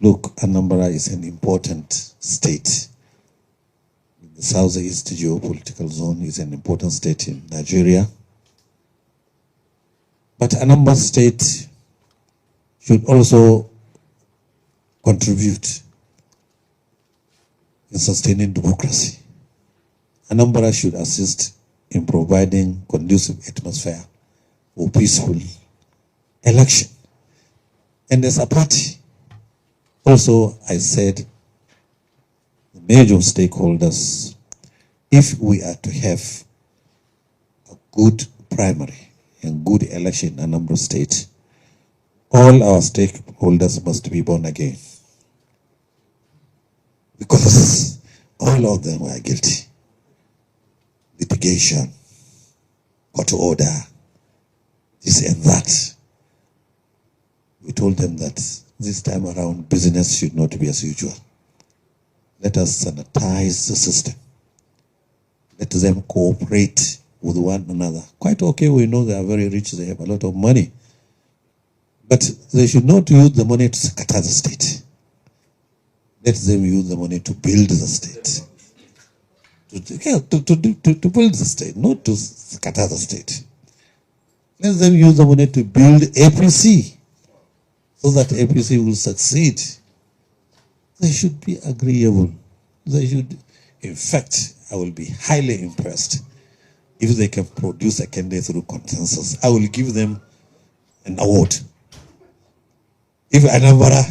Look, Anambra is an important state. The southeast geopolitical zone is an important state in Nigeria. But Anambra State should also contribute in sustaining democracy. Anambra should assist in providing conducive atmosphere for peaceful election. And as a party, also I said, the major stakeholders, if we are to have a good primary and good election in Anambra State, all our stakeholders must be born again. Because all of them were guilty. Litigation, court order, this and that. We told them that this time around business should not be as usual. Let us sanitize the system. Let them cooperate with one another. Quite okay, we know they are very rich, they have a lot of money. But they should not use the money to scatter the state. Let them use the money to build the state. To build the state, not to scatter the state. Let them use the money to build APC, so that APC will succeed. They should be agreeable. They should, in fact, I will be highly impressed if they can produce a candidate through consensus. I will give them an award. If Anambra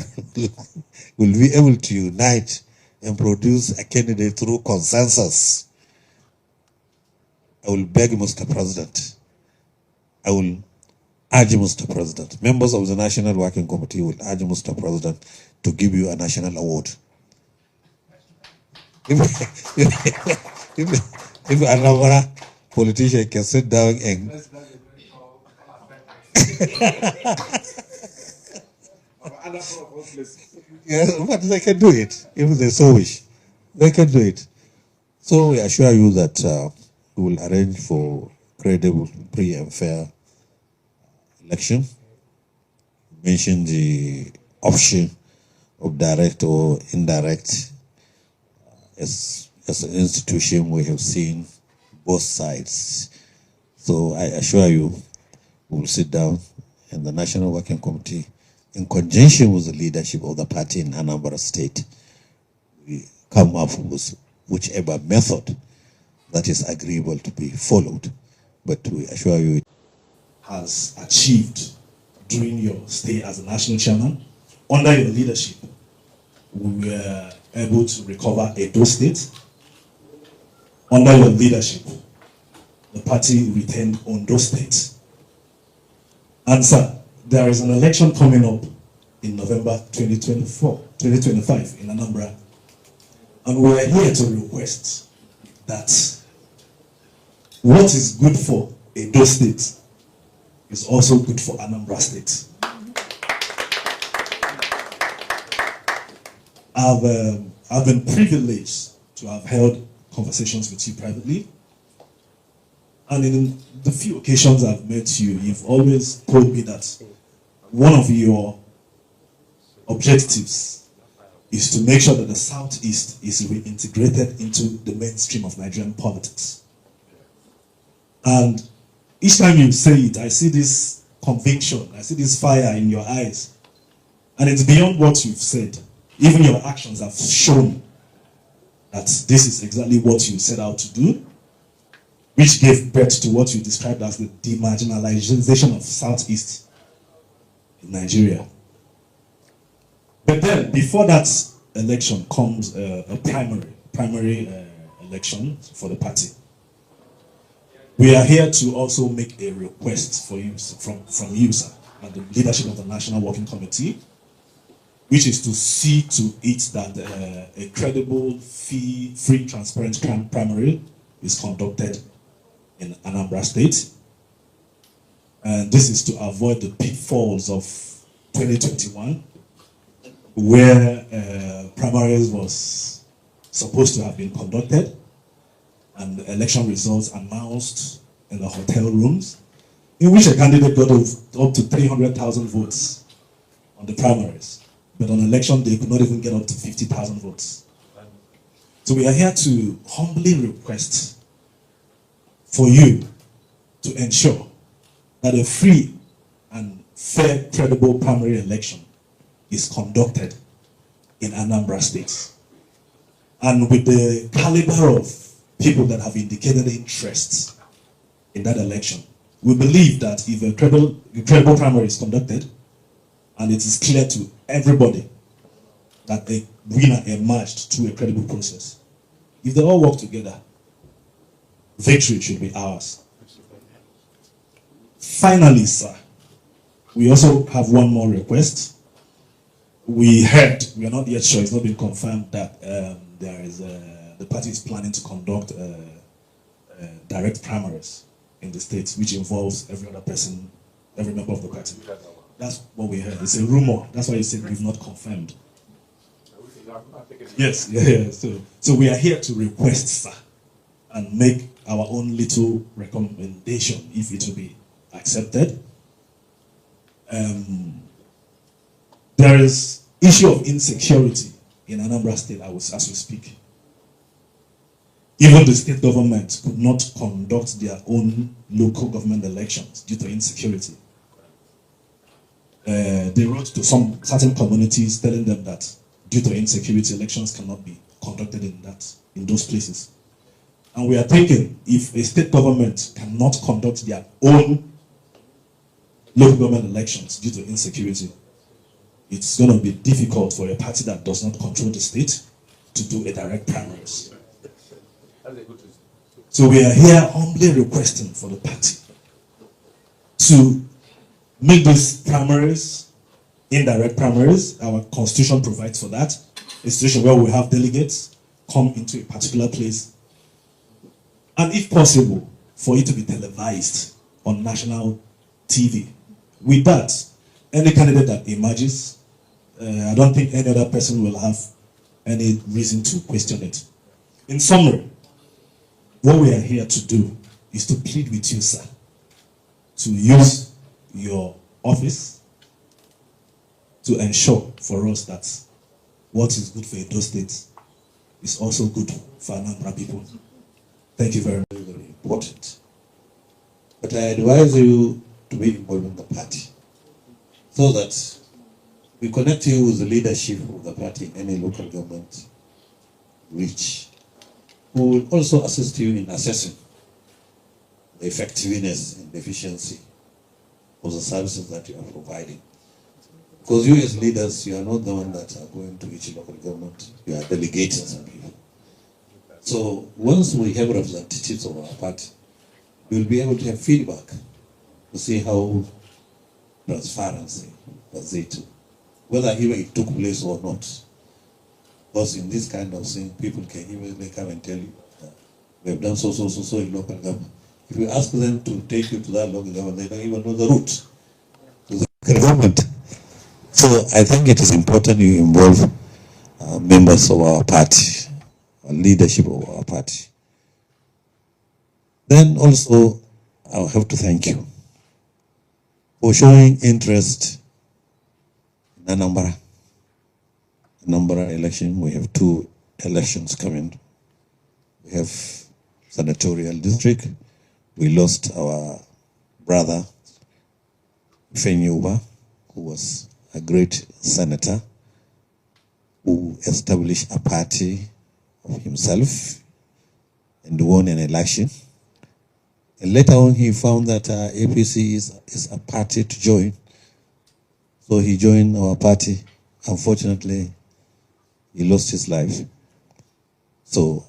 will be able to unite and produce a candidate through consensus, I will beg Mr. President, I will urge Mr. President, members of the National Working Committee will urge Mr. President to give you a national award. If Anambra politician can sit down and yes, but they can do it if they so wish. They can do it. So we assure you that we will arrange for credible, free and fair election. You mentioned the option of direct or indirect. As an institution, we have seen both sides. So I assure you, we will sit down and the National Working Committee, in conjunction with the leadership of the party in Anambra State, we come up with whichever method that is agreeable to be followed. But we assure you, has achieved during your stay as a national chairman. Under your leadership, we were able to recover Edo State. Under your leadership, the party retained Ondo State. And sir, there is an election coming up in November 2025 in Anambra. And we are here to request that what is good for Edo State is also good for Anambra State. I've been privileged to have held conversations with you privately. And in the few occasions I've met you, you've always told me that one of your objectives is to make sure that the Southeast is reintegrated into the mainstream of Nigerian politics. And each time you say it, I see this conviction, I see this fire in your eyes. And it's beyond what you've said. Even your actions have shown that this is exactly what you set out to do, which gave birth to what you described as the demarginalization of Southeast in Nigeria. But then, before that election comes a primary election for the party. We are here to also make a request for you, from you, sir, and the leadership of the National Working Committee, which is to see to it that a credible, free, transparent primary is conducted in Anambra State. And this is to avoid the pitfalls of 2021, where primaries was supposed to have been conducted and the election results announced in the hotel rooms, in which a candidate got up to 300,000 votes on the primaries. but on election day could not even get up to 50,000 votes. So we are here to humbly request for you to ensure that a free and fair, credible primary election is conducted in Anambra State. And with the caliber of people that have indicated interest in that election, we believe that if a credible primary is conducted, and it is clear to everybody that the winner emerged through a credible process, if they all work together, victory should be ours. Finally, sir, we also have one more request. We heard, we are not yet sure, it's not been confirmed, that the party is planning to conduct direct primaries in the state, which involves every other person, every member of the party. That's what we heard. It's a rumor. That's why you said we've not confirmed. Yes, yeah. So we are here to request, sir, and make our own little recommendation, if it will be accepted. There is issue of insecurity in Anambra State as we speak. Even the state government could not conduct their own local government elections due to insecurity. They wrote to some certain communities telling them that due to insecurity, elections cannot be conducted in those places. And we are thinking, if a state government cannot conduct their own local government elections due to insecurity, it's going to be difficult for a party that does not control the state to do a direct primaries. So we are here humbly requesting for the party to make these primaries indirect primaries. Our constitution provides for that. A situation where we have delegates come into a particular place, and if possible, for it to be televised on national TV. With that, any candidate that emerges, I don't think any other person will have any reason to question it. In summary, what we are here to do is to plead with you, sir, to use your office to ensure for us that what is good for Edo State is also good for Anambra people. Thank you very much. Very important. But I advise you to be involved in the party so that we connect you with the leadership of the party in any local government which will also assist you in assessing the effectiveness and efficiency of the services that you are providing. Because you as leaders, you are not the one that are going to each local government, you are delegating some people. So once we have representatives of our party, we will be able to have feedback to see how transparency was it, whether even it took place or not. Because in this kind of thing, people can even come and tell you, we have done so in local government. If you ask them to take you to that local government, they don't even know the route to the local government. So I think it is important you involve members of our party, leadership of our party. Then also, I'll have to thank you for showing interest in Anambra election. We have 2 elections coming. We have senatorial district. We lost our brother, Fenyuba, who was a great senator, who established a party of himself and won an election. And later on, he found that APC is a party to join. So he joined our party. Unfortunately, he lost his life. So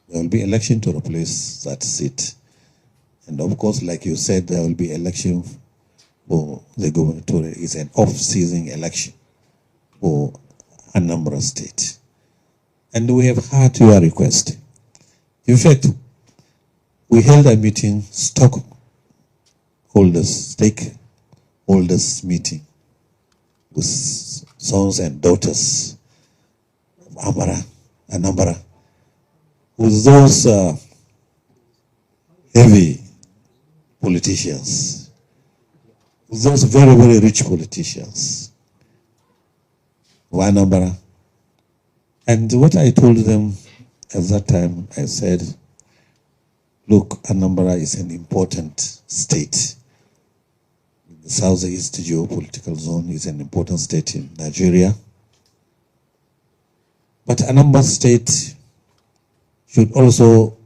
there will be election to replace that seat. And of course, like you said, there will be election for the gubernatorial. It's an off-season election for Anambra State. And we have heard your request. In fact, we held a meeting, stakeholders meeting with sons and daughters of Anambra, with those heavy politicians, with those very, very rich politicians. of Anambra. And what I told them at that time, I said, look, Anambra is an important state. The southeast geopolitical zone is an important state in Nigeria. But Anambra State should also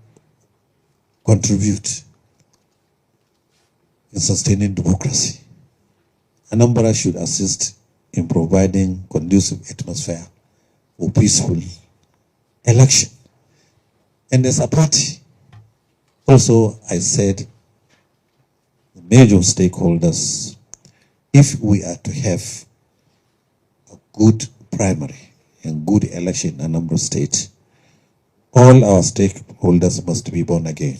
contribute in sustaining democracy. Anambra should assist in providing conducive atmosphere for peaceful election. And as a party, also I said, the major stakeholders, if we are to have a good primary and good election in Anambra State, all our stakeholders must be born again.